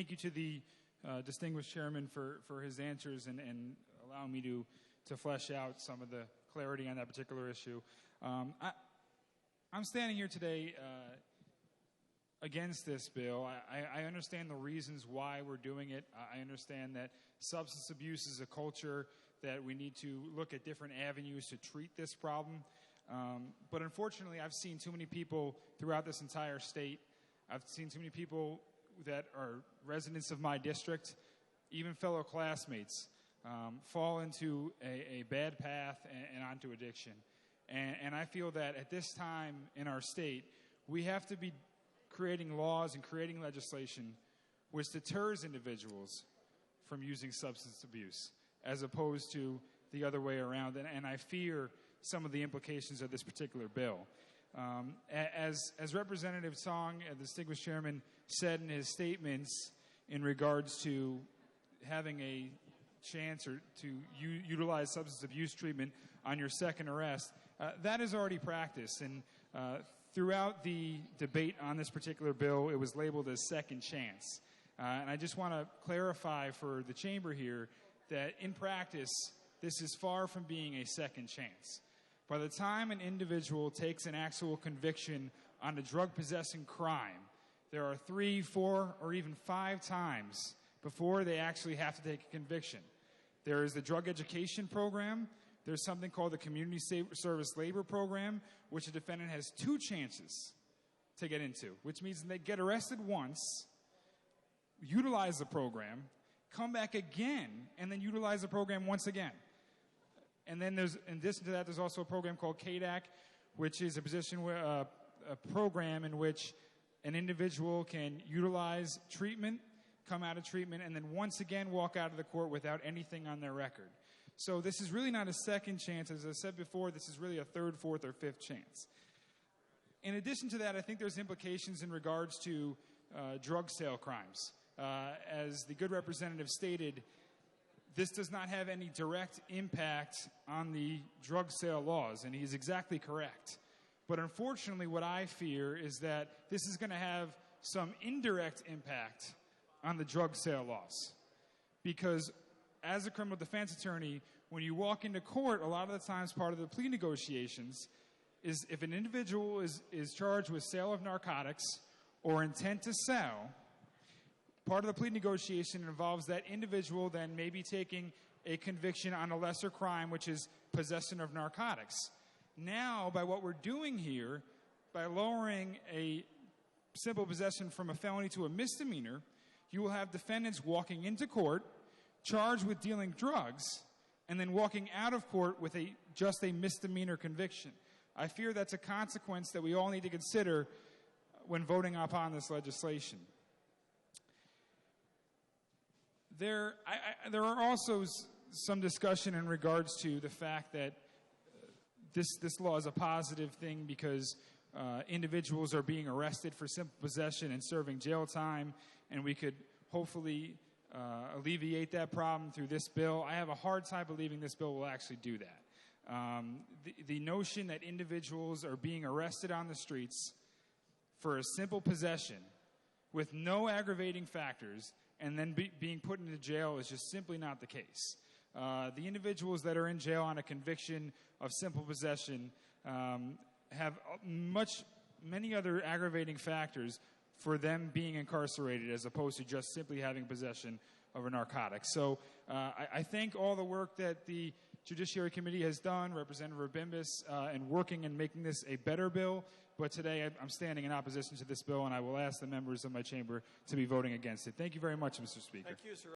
Thank you to the distinguished chairman for his answers and allowing me to flesh out some of the clarity on that particular issue. I'm standing here today against this bill. I understand the reasons why we're doing it. I understand that substance abuse is a culture that we need to look at different avenues to treat this problem. But unfortunately, I've seen too many people throughout this entire state. I've seen too many people that are residents of my district, even fellow classmates, fall into a bad path and onto addiction. And I feel that at this time in our state, we have to be creating laws and creating legislation which deters individuals from using substance abuse, as opposed to the other way around. And I fear some of the implications of this particular bill. As Representative Song, the distinguished chairman, said in his statements in regards to having a chance or to utilize substance abuse treatment on your second arrest, that is already practiced. And throughout the debate on this particular bill, it was labeled as second chance. And I just want to clarify for the chamber here that in practice, this is far from being a second chance. By the time an individual takes an actual conviction on a drug-possessing crime, there are 3, 4, or even 5 times before they actually have to take a conviction. There is the drug education program. There's something called the community service labor program, which a defendant has 2 chances to get into, which means they get arrested once, utilize the program, come back again, and then utilize the program once again. And then there's, in addition to that, there's also a program called KDAC, which is a program in which an individual can utilize treatment, come out of treatment, and then once again walk out of the court without anything on their record. So this is really not a second chance. As I said before, this is really a 3rd, 4th, or 5th chance. In addition to that, I think there's implications in regards to drug sale crimes. As the good representative stated, this does not have any direct impact on the drug sale laws, and he's exactly correct. But unfortunately, what I fear is that this is going to have some indirect impact on the drug sale laws. Because as a criminal defense attorney, when you walk into court, a lot of the times part of the plea negotiations is if an individual is charged with sale of narcotics or intent to sell, part of the plea negotiation involves that individual then maybe taking a conviction on a lesser crime, which is possession of narcotics. Now, by what we're doing here, by lowering a simple possession from a felony to a misdemeanor, you will have defendants walking into court, charged with dealing drugs, and then walking out of court with just a misdemeanor conviction. I fear that's a consequence that we all need to consider when voting upon this legislation. There are also some discussion in regards to the fact that this law is a positive thing because individuals are being arrested for simple possession and serving jail time, and we could hopefully alleviate that problem through this bill. I have a hard time believing this bill will actually do that. The notion that individuals are being arrested on the streets for a simple possession with no aggravating factors and then being put into jail is just simply not the case. The individuals that are in jail on a conviction of simple possession have many other aggravating factors for them being incarcerated as opposed to just simply having possession of a narcotic. So I thank all the work that the Judiciary Committee has done, Representative Bimbis, in working and making this a better bill. But today I'm standing in opposition to this bill, and I will ask the members of my chamber to be voting against it. Thank you very much, Mr. Speaker. Thank you, sir.